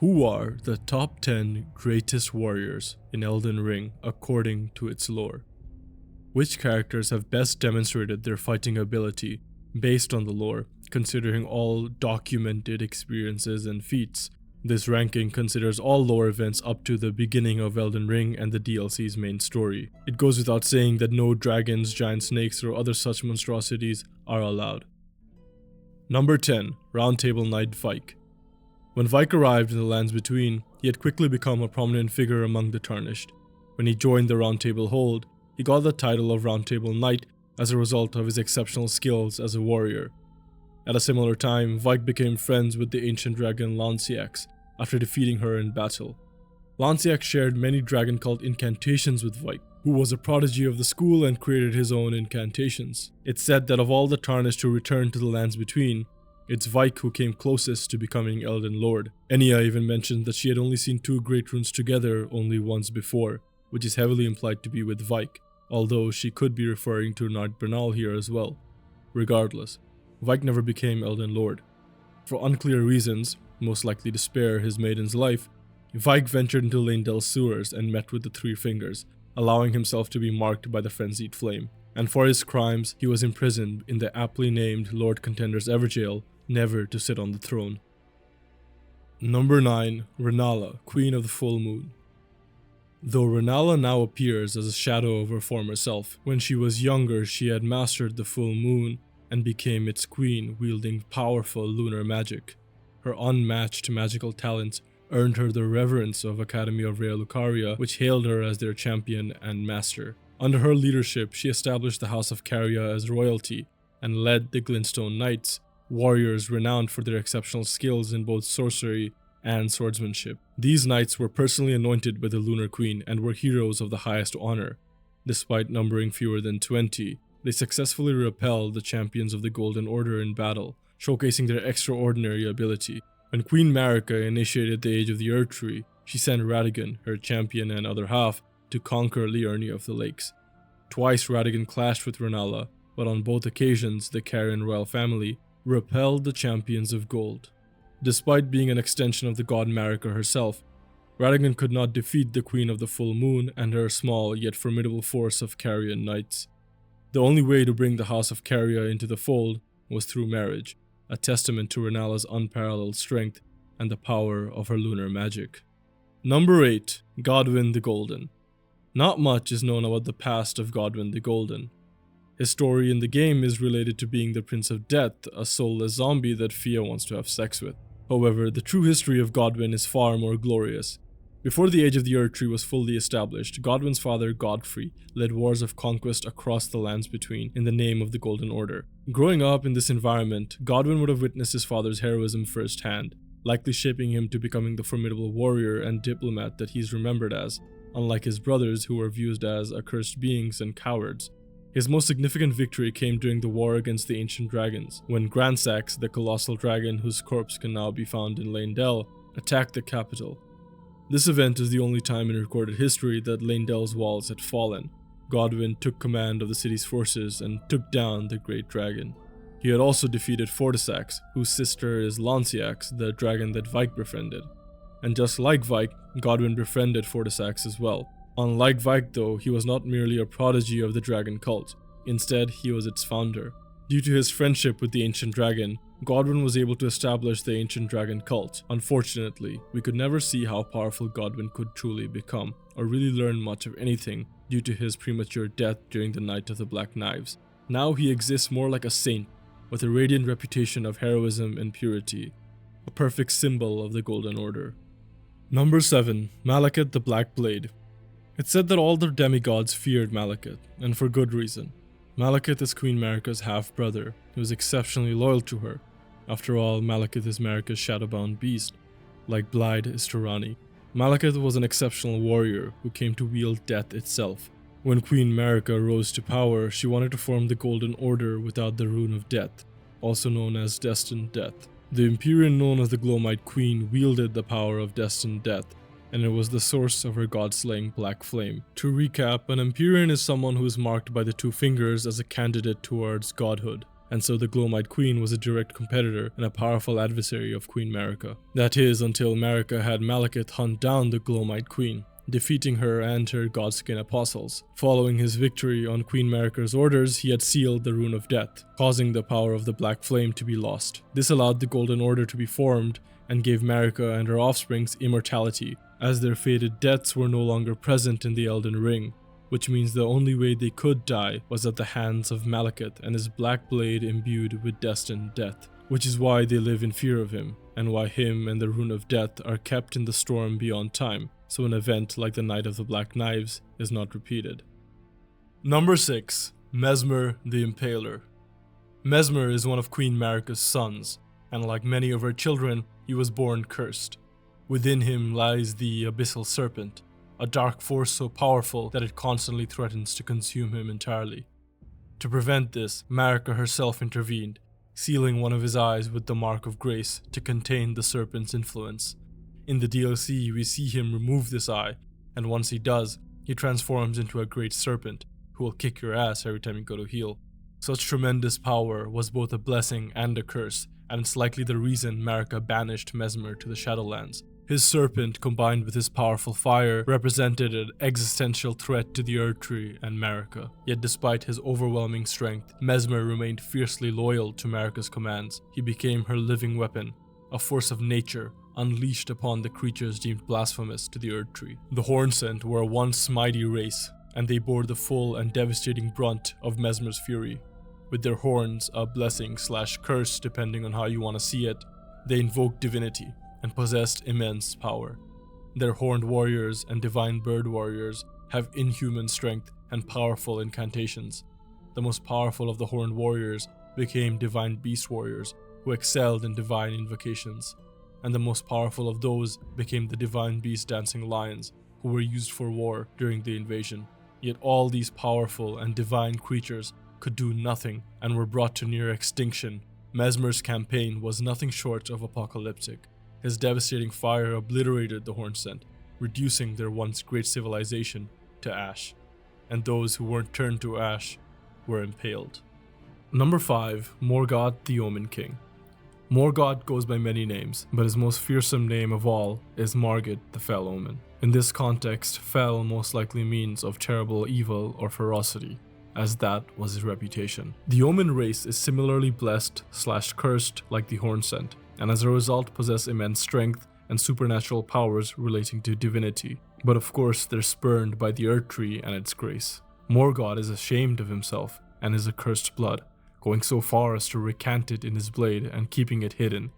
Who are the top 10 greatest warriors in Elden Ring according to its lore? Which characters have best demonstrated their fighting ability based on the lore, considering all documented experiences and feats? This ranking considers all lore events up to the beginning of Elden Ring and the DLC's main story. It goes without saying that no dragons, giant snakes, or other such monstrosities are allowed. Number 10. Roundt Nightvik. When Vik arrived in the Lands Between, he had quickly become a prominent figure among the Tarnished. When he joined the Round Table Hold, he got the title of Round Table Knight as a result of his exceptional skills as a warrior. At a similar time, Vik became friends with the ancient dragon Lanciax after defeating her in battle. Lanciax shared many dragon cult incantations with Vik, who was a prodigy of the school and created his own incantations. It's said that of all the Tarnished who returned to the Lands Between, it's Vik who came closest to becoming Elden Lord. Enya even mentioned that she had only seen two great runes together only once before, which is heavily implied to be with Vik, although she could be referring to Knight Bernal here as well. Regardless, Vik never became Elden Lord. For unclear reasons, most likely to spare his maiden's life, Vik ventured into Leyndell's sewers and met with the Three Fingers, allowing himself to be marked by the frenzied flame. And for his crimes, he was imprisoned in the aptly named Lord Contender's Everjail, never to sit on the throne. Number 9. Renala, Queen of the Full Moon. Though Renala now appears as a shadow of her former self, when she was younger she had mastered the full moon and became its queen, wielding powerful lunar magic. Her unmatched magical talents earned her the reverence of Academy of Rhea Lucaria, which hailed her as their champion and master. Under her leadership, she established the House of Caria as royalty and led the Glintstone Knights, warriors renowned for their exceptional skills in both sorcery and swordsmanship. These knights were personally anointed by the Lunar Queen and were heroes of the highest honor. Despite numbering fewer than 20, they successfully repelled the champions of the Golden Order in battle, showcasing their extraordinary ability. When Queen Marika initiated the Age of the Erdtree, she sent Radigan, her champion and other half, to conquer Liurnia of the Lakes. Twice Radigan clashed with Renala, but on both occasions the Carian royal family repelled the champions of gold. Despite being an extension of the god Marika herself, Radigan could not defeat the Queen of the Full Moon and her small yet formidable force of Carian knights. The only way to bring the House of Caria into the fold was through marriage, a testament to Renala's unparalleled strength and the power of her lunar magic. Number 8. Godwin the Golden. Not much is known about the past of Godwin the Golden. His story in the game is related to being the Prince of Death, a soulless zombie that Fia wants to have sex with. However, the true history of Godwin is far more glorious. Before the Age of the Erdtree was fully established, Godwin's father, Godfrey, led wars of conquest across the Lands Between in the name of the Golden Order. Growing up in this environment, Godwin would have witnessed his father's heroism firsthand, likely shaping him to becoming the formidable warrior and diplomat that he's remembered as, unlike his brothers who were viewed as accursed beings and cowards. His most significant victory came during the war against the Ancient Dragons, when Grandsax, the colossal dragon whose corpse can now be found in Leyndell, attacked the capital. This event is the only time in recorded history that Leyndell's walls had fallen. Godwin took command of the city's forces and took down the great dragon. He had also defeated Fortisax, whose sister is Lanciax, the dragon that Vik befriended. And just like Vik, Godwin befriended Fortisax as well. Unlike Vik though, he was not merely a prodigy of the dragon cult. Instead, he was its founder. Due to his friendship with the ancient dragon, Godwin was able to establish the ancient dragon cult. Unfortunately, we could never see how powerful Godwin could truly become, or really learn much of anything due to his premature death during the Night of the Black Knives. Now he exists more like a saint, with a radiant reputation of heroism and purity, a perfect symbol of the Golden Order. Number 7. Malekith the Black Blade. It's said that all the demigods feared Malekith, and for good reason. Malekith is Queen Marika's half-brother, who is exceptionally loyal to her. After all, Malekith is Marika's shadowbound beast, like Blide is to Ranni. Malekith was an exceptional warrior who came to wield death itself. When Queen Marika rose to power, she wanted to form the Golden Order without the Rune of Death, also known as Destined Death. The Empyrean known as the Glowmite Queen wielded the power of Destined Death, and it was the source of her god-slaying black flame. To recap, an Empyrean is someone who is marked by the two fingers as a candidate towards godhood. and so the Glowmite Queen was a direct competitor and a powerful adversary of Queen Marika. That is, until Marika had Malekith hunt down the Glowmite Queen, defeating her and her Godskin apostles. Following his victory on Queen Marika's orders, he had sealed the Rune of Death, causing the power of the Black Flame to be lost. This allowed the Golden Order to be formed and gave Marika and her offsprings immortality, as their fated deaths were no longer present in the Elden Ring, which means the only way they could die was at the hands of Malekith and his black blade imbued with destined death, which is why they live in fear of him, and why him and the Rune of Death are kept in the storm beyond time, so an event like the Night of the Black Knives is not repeated. Number 6. Mesmer the Impaler. Mesmer is one of Queen Marika's sons, and like many of her children, he was born cursed. Within him lies the Abyssal Serpent, a dark force so powerful that it constantly threatens to consume him entirely. To prevent this, Marika herself intervened, sealing one of his eyes with the Mark of Grace to contain the serpent's influence. In the DLC, we see him remove this eye, and once he does, he transforms into a great serpent who will kick your ass every time you go to heal. Such tremendous power was both a blessing and a curse, and it's likely the reason Marika banished Mesmer to the Shadowlands. His serpent, combined with his powerful fire, represented an existential threat to the Erdtree and Marika. Yet despite his overwhelming strength, Mesmer remained fiercely loyal to Marika's commands. He became her living weapon, a force of nature, unleashed upon the creatures deemed blasphemous to the Erdtree. The Hornsent were a once mighty race, and they bore the full and devastating brunt of Mesmer's fury. With their horns, a blessing/curse depending on how you want to see it, they invoked divinity and possessed immense power. Their horned warriors and divine bird warriors have inhuman strength and powerful incantations. The most powerful of the horned warriors became divine beast warriors who excelled in divine invocations, and the most powerful of those became the divine beast dancing lions who were used for war during the invasion. Yet all these powerful and divine creatures could do nothing and were brought to near extinction. Mesmer's campaign was nothing short of apocalyptic. His devastating fire obliterated the Hornsent, reducing their once great civilization to ash, and those who weren't turned to ash were impaled. Number 5. Morgot the Omen King. Morgot goes by many names, but his most fearsome name of all is Morgot the Fell Omen. In this context, fell most likely means of terrible evil or ferocity, as that was his reputation. The Omen race is similarly blessed/cursed like the Hornsent, and as a result possess immense strength and supernatural powers relating to divinity. But of course they're spurned by the Erdtree and its grace. Morgot is ashamed of himself and his accursed blood, going so far as to recant it in his blade and keeping it hidden.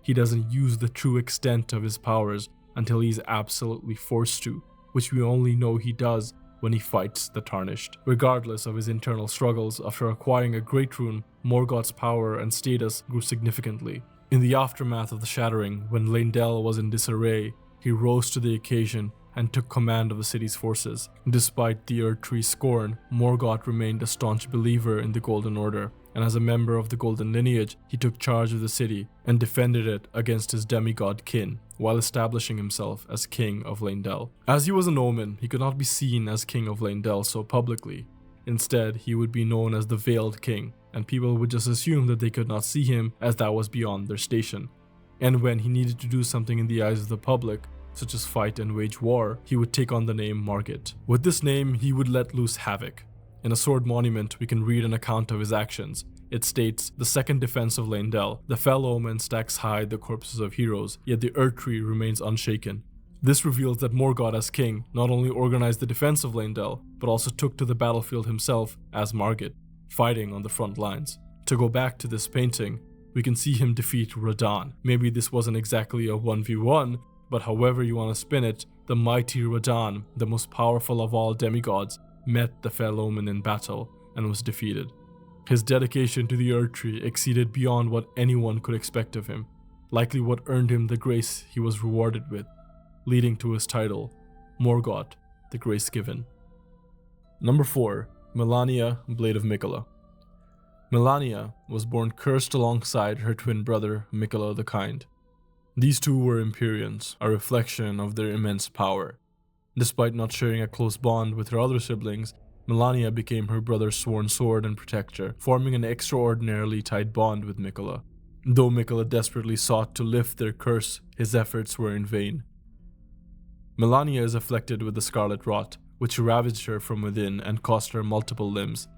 He doesn't use the true extent of his powers until he's absolutely forced to, which we only know he does when he fights the Tarnished. Regardless of his internal struggles, after acquiring a great rune, Morgot's power and status grew significantly. In the aftermath of the Shattering, when Leyndell was in disarray, he rose to the occasion and took command of the city's forces. Despite the Erdtree's scorn, Morgot remained a staunch believer in the Golden Order, and as a member of the Golden Lineage, he took charge of the city and defended it against his demigod kin, while establishing himself as King of Leyndell. As he was an omen, he could not be seen as King of Leyndell so publicly. Instead, he would be known as the Veiled King, and people would just assume that they could not see him as that was beyond their station. And when he needed to do something in the eyes of the public, such as fight and wage war, he would take on the name Morgot. With this name, he would let loose havoc. In a sword monument, we can read an account of his actions. It states, "The second defense of Leyndell, the fell omen stacks high the corpses of heroes, yet the Erdtree remains unshaken." This reveals that Morgot as king not only organized the defense of Leyndell, but also took to the battlefield himself as Morgot, fighting on the front lines. To go back to this painting, we can see him defeat Radan. Maybe this wasn't exactly a 1v1, but however you want to spin it, the mighty Radan, the most powerful of all demigods, met the fell omen in battle and was defeated. His dedication to the Erdtree exceeded beyond what anyone could expect of him, likely what earned him the grace he was rewarded with, leading to his title, Morgot, the Grace Given. Number 4. Melania, Blade of Miquella. Melania was born cursed alongside her twin brother, Miquella the Kind. These two were Empyreans, a reflection of their immense power. Despite not sharing a close bond with her other siblings, Melania became her brother's sworn sword and protector, forming an extraordinarily tight bond with Mikola. Though Mikola desperately sought to lift their curse, his efforts were in vain. Melania is afflicted with the scarlet rot, which ravaged her from within and cost her multiple limbs.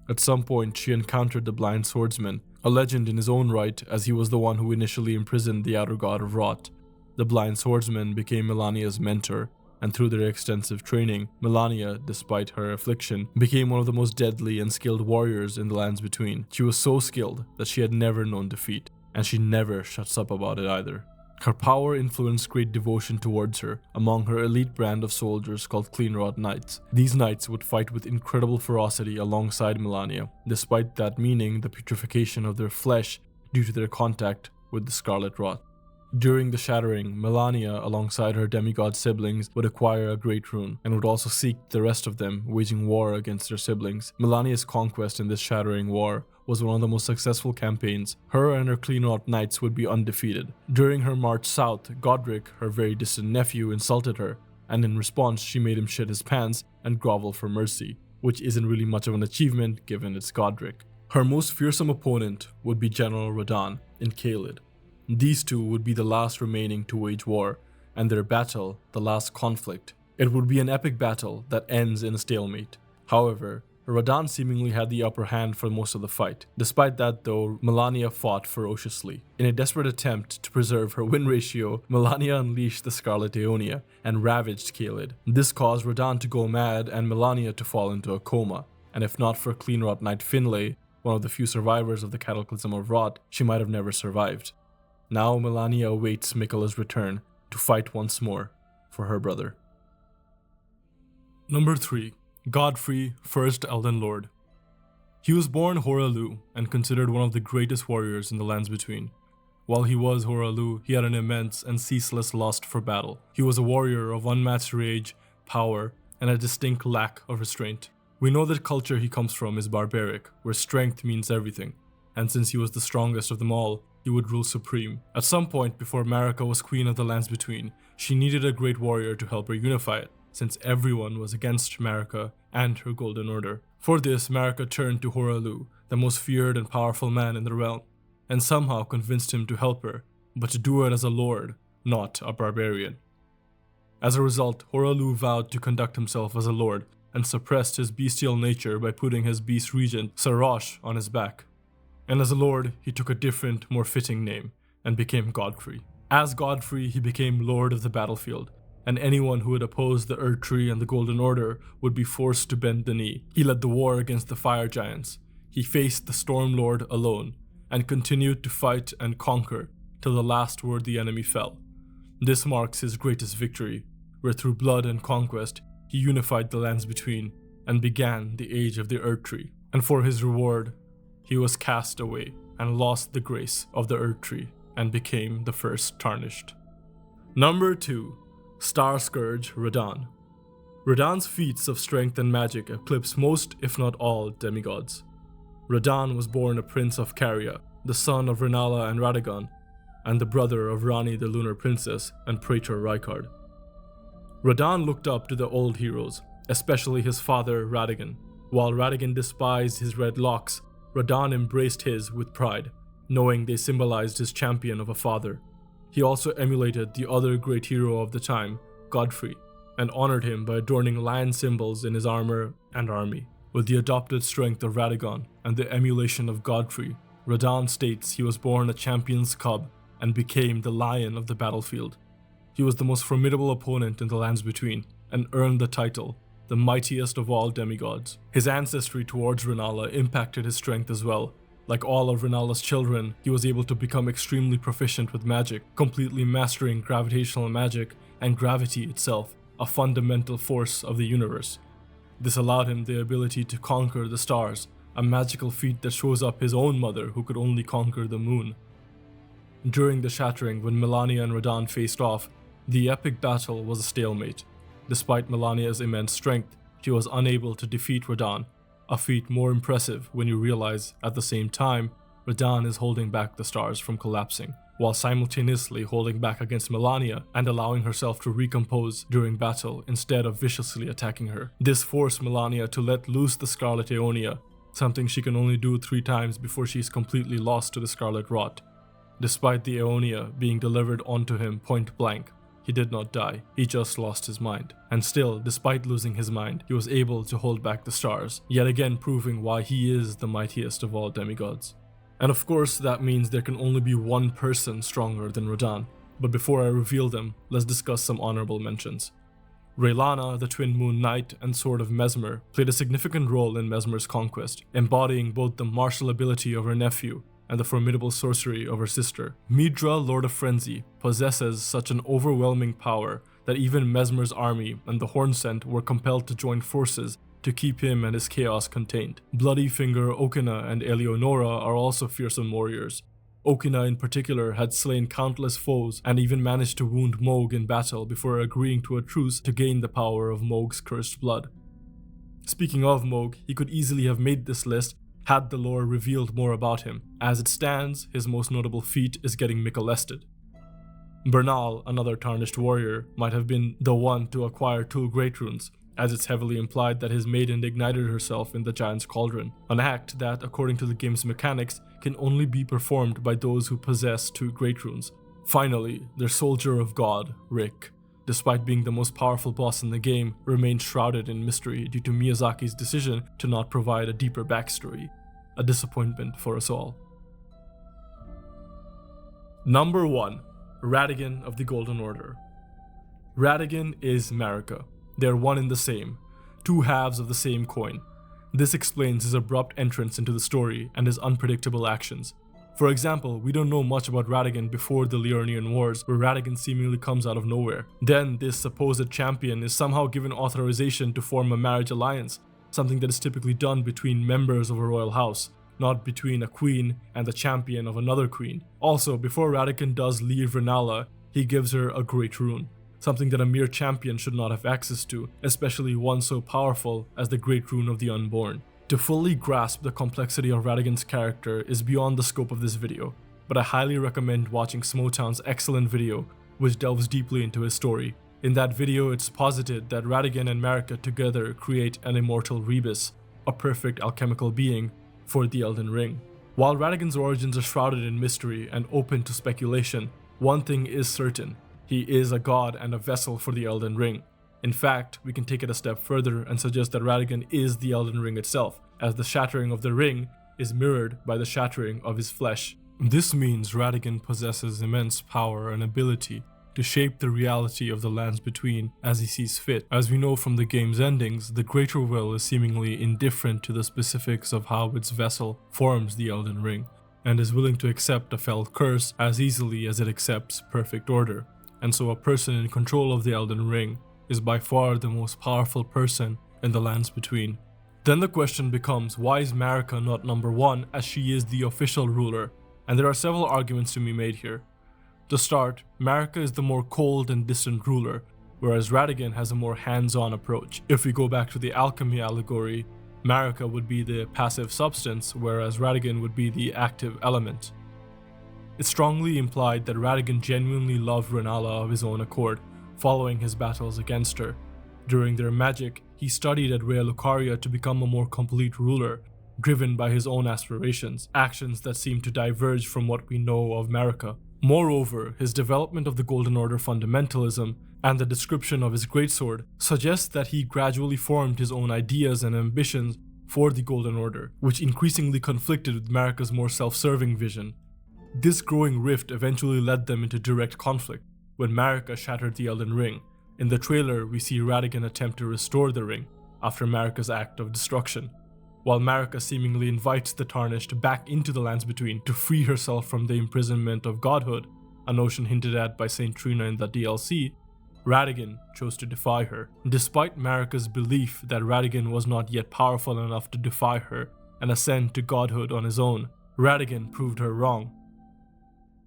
At some point, she encountered the blind swordsman, a legend in his own right, as he was the one who initially imprisoned the outer god of rot. The blind swordsman became Melania's mentor, and through their extensive training, Melania, despite her affliction, became one of the most deadly and skilled warriors in the lands between. She was so skilled that she had never known defeat, and she never shuts up about it either. Her power influenced great devotion towards her among her elite brand of soldiers called Cleanrod Knights. These knights would fight with incredible ferocity alongside Melania, despite that meaning the putrefaction of their flesh due to their contact with the scarlet rot. During the shattering, Melania, alongside her demigod siblings, would acquire a great rune, and would also seek the rest of them, waging war against their siblings. Melania's conquest in this shattering war was one of the most successful campaigns. Her and her Cleanrod Knights would be undefeated. During her march south, Godric, her very distant nephew, insulted her, and in response she made him shit his pants and grovel for mercy, which isn't really much of an achievement given it's Godric. Her most fearsome opponent would be General Radan in Caelid. These two would be the last remaining to wage war, and their battle, the last conflict. It would be an epic battle that ends in a stalemate. However, Radan seemingly had the upper hand for most of the fight. Despite that though, Melania fought ferociously. In a desperate attempt to preserve her win ratio, Melania unleashed the Scarlet Aeonia and ravaged Caelid. This caused Radan to go mad and Melania to fall into a coma, and if not for Cleanrod Knight Finlay, one of the few survivors of the Cataclysm of Rot, she might have never survived. Now Melania awaits Mikola's return to fight once more for her brother. Number 3. Godfrey, first Elden Lord. He was born Horalu and considered one of the greatest warriors in the lands between. While he was Horalu, he had an immense and ceaseless lust for battle. He was a warrior of unmatched rage, power, and a distinct lack of restraint. We know that culture he comes from is barbaric, where strength means everything, and since he was the strongest of them all, he would rule supreme. At some point before Marika was queen of the lands between, she needed a great warrior to help her unify it, since everyone was against Marika and her Golden Order. For this, Marika turned to Horalu, the most feared and powerful man in the realm, and somehow convinced him to help her, but to do it as a lord, not a barbarian. As a result, Horalu vowed to conduct himself as a lord, and suppressed his bestial nature by putting his beast regent, Sarosh, on his back. And as a lord, he took a different, more fitting name, and became Godfrey. As Godfrey, he became lord of the battlefield, and anyone who would oppose the Erdtree and the Golden Order would be forced to bend the knee. He led the war against the fire giants. He faced the Storm Lord alone, and continued to fight and conquer till the last worthy enemy fell. This marks his greatest victory, where through blood and conquest, he unified the lands between, and began the age of the Erdtree. And for his reward, he was cast away and lost the grace of the Erdtree and became the first tarnished. Number 2. Star Scourge Radan. Radan's feats of strength and magic eclipse most, if not all, demigods. Radan was born a prince of Caria, the son of Renala and Radagon, and the brother of Rani the Lunar Princess and Praetor Rykard. Radan looked up to the old heroes, especially his father Radagon. While Radagon despised his red locks, Radan embraced his with pride, knowing they symbolized his champion of a father. He also emulated the other great hero of the time, Godfrey, and honored him by adorning lion symbols in his armor and army. With the adopted strength of Radagon and the emulation of Godfrey, Radan states he was born a champion's cub and became the lion of the battlefield. He was the most formidable opponent in the lands between, and earned the title, the mightiest of all demigods. His ancestry towards Renala impacted his strength as well. Like all of Renala's children, he was able to become extremely proficient with magic, completely mastering gravitational magic and gravity itself, a fundamental force of the universe. This allowed him the ability to conquer the stars, a magical feat that shows up his own mother who could only conquer the moon. During the shattering, when Melania and Radan faced off, the epic battle was a stalemate. Despite Melania's immense strength, she was unable to defeat Radan, a feat more impressive when you realize, at the same time, Radan is holding back the stars from collapsing. while simultaneously holding back against Melania and allowing herself to recompose during battle instead of viciously attacking her. This forced Melania to let loose the Scarlet Aeonia, something she can only do 3 times before she is completely lost to the Scarlet Rot. Despite the Aeonia being delivered onto him point blank, he did not die, he just lost his mind. And still, despite losing his mind, he was able to hold back the stars, yet again proving why he is the mightiest of all demigods. And of course, that means there can only be one person stronger than Radan. But before I reveal them, let's discuss some honorable mentions. Renala, the Twin Moon Knight and Sword of Mesmer, played a significant role in Mesmer's conquest, embodying both the martial ability of her nephew and the formidable sorcery of her sister. Midra, Lord of Frenzy, possesses such an overwhelming power that even Mesmer's army and the Hornsent were compelled to join forces to keep him and his chaos contained. Bloody Finger, Okina, and Eleonora are also fearsome warriors. Okina in particular had slain countless foes and even managed to wound Mohg in battle before agreeing to a truce to gain the power of Mohg's cursed blood. Speaking of Mohg, he could easily have made this list had the lore revealed more about him. As it stands, his most notable feat is getting Mikalested. Bernal, another tarnished warrior, might have been the one to acquire 2 great runes, as it's heavily implied that his maiden ignited herself in the Giant's Cauldron, an act that, according to the game's mechanics, can only be performed by those who possess 2 great runes. Finally, their Soldier of God, Rick, despite being the most powerful boss in the game, remained shrouded in mystery due to Miyazaki's decision to not provide a deeper backstory, a disappointment for us all. Number 1. Radagon of the Golden Order. Radagon is Marika. They are one and the same, 2 halves of the same coin. This explains his abrupt entrance into the story and his unpredictable actions. For example, we don't know much about Radagon before the Liurnian Wars, where Radagon seemingly comes out of nowhere. Then, this supposed champion is somehow given authorization to form a marriage alliance, something that is typically done between members of a royal house, not between a queen and the champion of another queen. Also, before Radagon does leave Renala, he gives her a great rune, something that a mere champion should not have access to, especially one so powerful as the Great Rune of the Unborn. To fully grasp the complexity of Radagon's character is beyond the scope of this video, but I highly recommend watching Smotown's excellent video, which delves deeply into his story. In that video, it's posited that Radagon and Marika together create an immortal rebus, a perfect alchemical being, for the Elden Ring. While Radagon's origins are shrouded in mystery and open to speculation, one thing is certain: he is a god and a vessel for the Elden Ring. In fact, we can take it a step further and suggest that Radagon is the Elden Ring itself, as the shattering of the ring is mirrored by the shattering of his flesh. This means Radagon possesses immense power and ability to shape the reality of the lands between as he sees fit. As we know from the game's endings, the Greater Will is seemingly indifferent to the specifics of how its vessel forms the Elden Ring, and is willing to accept a fell curse as easily as it accepts perfect order. And so a person in control of the Elden Ring is by far the most powerful person in the lands between. Then the question becomes, why is Marika not number 1 as she is the official ruler? And there are several arguments to be made here. To start, Marika is the more cold and distant ruler, whereas Radagon has a more hands-on approach. If we go back to the alchemy allegory, Marika would be the passive substance, whereas Radagon would be the active element. It's strongly implied that Radagon genuinely loved Renala of his own accord, following his battles against her. During their magic, he studied at Rhea Lucaria to become a more complete ruler, driven by his own aspirations, actions that seem to diverge from what we know of Marika. Moreover, his development of the Golden Order fundamentalism and the description of his greatsword suggests that he gradually formed his own ideas and ambitions for the Golden Order, which increasingly conflicted with Marika's more self-serving vision. This growing rift eventually led them into direct conflict when Marika shattered the Elden Ring. In the trailer, we see Radagon attempt to restore the ring after Marika's act of destruction, while Marika seemingly invites the Tarnished back into the lands between to free herself from the imprisonment of godhood, a notion hinted at by Saint Trina in the DLC. Radagon chose to defy her. Despite Marika's belief that Radagon was not yet powerful enough to defy her and ascend to godhood on his own, Radagon proved her wrong.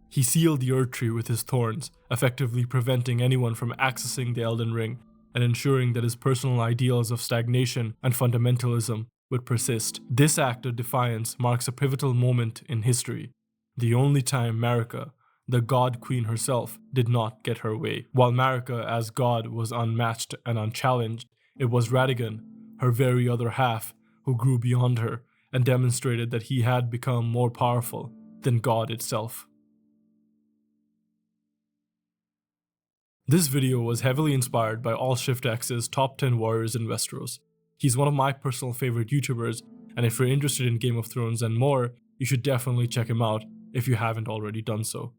He sealed the Erdtree with his thorns, effectively preventing anyone from accessing the Elden Ring and ensuring that his personal ideals of stagnation and fundamentalism would persist. This act of defiance marks a pivotal moment in history, the only time Marika, the God Queen herself did not get her way. While Marika as God was unmatched and unchallenged, it was Radigan, her very other half, who grew beyond her and demonstrated that he had become more powerful than God itself. This video was heavily inspired by AllShiftX's top 10 warriors in Westeros. He's one of my personal favorite YouTubers, and if you're interested in Game of Thrones and more, you should definitely check him out if you haven't already done so.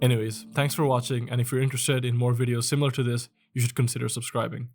Anyways, thanks for watching, and if you're interested in more videos similar to this, you should consider subscribing.